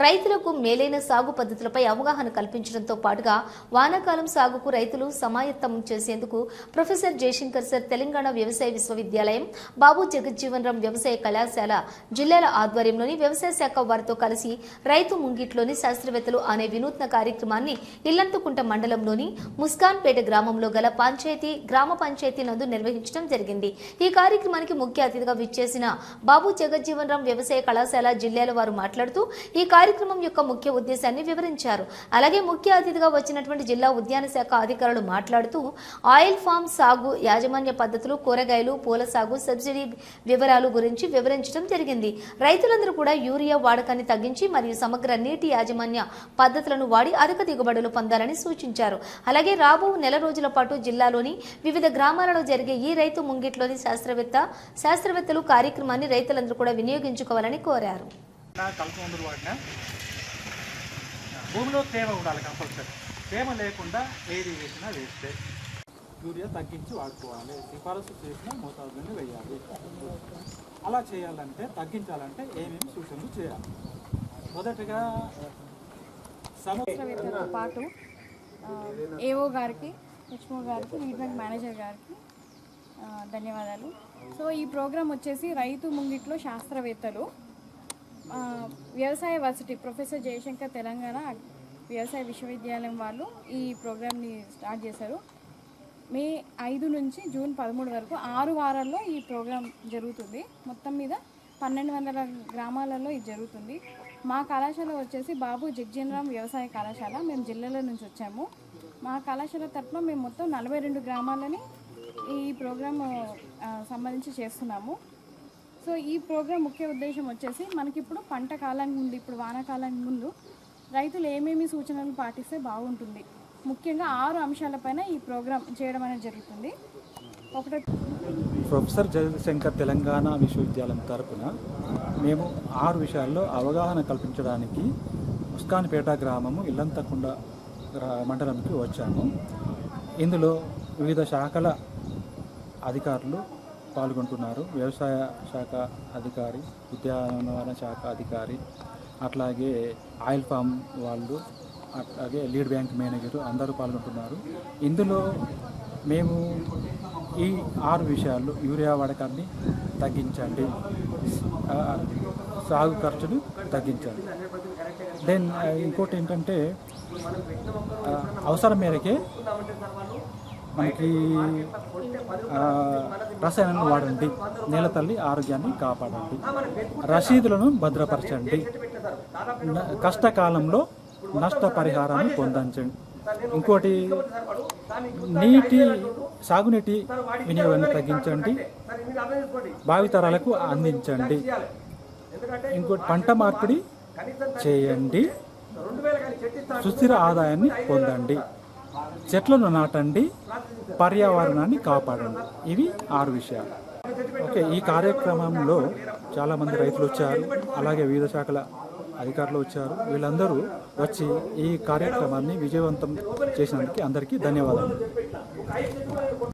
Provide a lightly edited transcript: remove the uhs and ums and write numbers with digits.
రైతులకు మేలైన సాగు పద్ధతులపై అవగాహన కల్పించడంతో పాటుగా వానాకాలం సాగుకు రైతులు సమాయత్తం చేసేందుకు ప్రొఫెసర్ జయశంకర్ సార్ తెలంగాణ వ్యవసాయ విశ్వవిద్యాలయం, బాబు జగజ్జీవన్ రామ్ వ్యవసాయ కళాశాల జిల్లాల ఆధ్వర్యంలోని వ్యవసాయ శాఖ వారితో కలిసి రైతు ముంగిట్లోని శాస్త్రవేత్తలు అనే వినూత్న కార్యక్రమాన్ని ఇల్లంతకుంట మండలంలోని ముస్కాన్పేట గ్రామంలో గల గ్రామ పంచాయతీ నందు నిర్వహించడం జరిగింది. ఈ కార్యక్రమానికి ముఖ్య అతిథిగా విచ్చేసిన బాబు జగజ్జీవన్ రామ్ వ్యవసాయ కళాశాల జిల్లాల వారు మాట్లాడుతూ ఈ కార్యక్రమం యొక్క ముఖ్య ఉద్దేశాన్ని వివరించారు. అలాగే ముఖ్య అతిథిగా వచ్చినటువంటి జిల్లా ఉద్యాన శాఖ అధికారులు మాట్లాడుతూ ఆయిల్ ఫామ్ సాగు యాజమాన్య పద్ధతులు, కూరగాయలు, పూల సాగు సబ్సిడీ వివరాలు గురించి వివరించడం జరిగింది. రైతులందరూ కూడా యూరియా వాడకాన్ని తగ్గించి మరియు సమగ్ర నీటి యాజమాన్య పద్ధతులను వాడి అధిక దిగుబడులు పొందాలని సూచించారు. అలాగే రాబో నెల రోజుల పాటు జిల్లాలోని వివిధ గ్రామాలలో జరిగే ఈ రైతు ముంగిట్లోని శాస్త్రవేత్తలు కార్యక్రమాన్ని రైతులందరూ కూడా వినియోగించుకోవాలని కోరారు. భూమిలో తేమ ఉండాలి, కంపల్సరీ. తేమ లేకుండా ఏది వేసినా వేస్తే యూరియా తగ్గించి వాడుకోవాలి. సిఫారసు చేసిన మోతాదుని వేయాలి. అలా చేయాలంటే, తగ్గించాలంటే ఏమేమి సూచనలు చేయాలి? మొదటగా శాస్త్రవేత్తలతో పాటు ఏఓ గారికి, హెచ్ఓ గారికి, లీడ్ బ్యాంక్ మేనేజర్ గారికి ధన్యవాదాలు. సో ఈ ప్రోగ్రాం వచ్చేసి రైతు ముంగిట్లో శాస్త్రవేత్తలు వ్యవసాయ వర్సిటీ ప్రొఫెసర్ జయశంకర్ తెలంగాణ వ్యవసాయ విశ్వవిద్యాలయం వాళ్ళు ఈ ప్రోగ్రామ్ని స్టార్ట్ చేశారు. మే 5 నుంచి జూన్ 13 వరకు 6 వారాల్లో ఈ ప్రోగ్రాం జరుగుతుంది. మొత్తం మీద 1200 గ్రామాలలో ఇది జరుగుతుంది. మా కళాశాల వచ్చేసి బాబు జగజ్జీవన్ రామ్ వ్యవసాయ కళాశాల. మేము జిల్లాల నుంచి వచ్చాము. మా కళాశాల తరఫున మేము మొత్తం 42 గ్రామాలని ఈ ప్రోగ్రాం సంబంధించి చేస్తున్నాము. సో ఈ ప్రోగ్రాం ముఖ్య ఉద్దేశం వచ్చేసి మనకిప్పుడు పంట కాలానికి ముందు, ఇప్పుడు వానాకాలానికి ముందు రైతులు ఏమేమి సూచనలు పాటిస్తే బాగుంటుంది, ముఖ్యంగా 6 అంశాలపైన ఈ ప్రోగ్రాం చేయడం అనేది జరుగుతుంది. ప్రొఫెసర్ జయశంకర్ తెలంగాణ విశ్వవిద్యాలయం తరపున మేము 6 విషయాల్లో అవగాహన కల్పించడానికి ముస్కాన్పేట గ్రామము ఇల్లంతకుంట మండలంకి వచ్చాము. ఇందులో వివిధ శాఖల అధికారులు పాల్గొంటున్నారు. వ్యవసాయ శాఖ అధికారి, ఉద్యానవన శాఖ అధికారి, అట్లాగే ఆయిల్ ఫామ్ వాళ్ళు, అట్లాగే లీడ్ బ్యాంక్ మేనేజరు అందరూ పాల్గొంటున్నారు. ఇందులో మేము ఈ 6 విషయాల్లో యూరియా వాడకాన్ని తగ్గించండి, సాగు ఖర్చులు తగ్గించండి. దెన్ ఇంకోటి ఏంటంటే అవసరం మేరకే మనకి రసాయనాలను వాడండి, నేల తల్లి ఆరోగ్యాన్ని కాపాడండి, రసీదులను భద్రపరచండి, కష్టకాలంలో నష్టపరిహారాన్ని పొందండి. ఇంకోటి సాగునీటి వినియోగాన్ని తగ్గించండి, భావితరాలకు అందించండి. ఇంకోటి పంట మార్పిడి చేయండి, సుస్థిర ఆదాయాన్ని పొందండి, చెట్లను నాటండి, పర్యావరణాన్ని కాపాడండి. ఇవి 6 విషయాలు. ఓకే, ఈ కార్యక్రమంలో చాలామంది రైతులు వచ్చారు, అలాగే వివిధ శాఖల అధికారులు వచ్చారు. వీళ్ళందరూ వచ్చి ఈ కార్యక్రమాన్ని విజయవంతం చేసినందుకు అందరికీ ధన్యవాదాలు.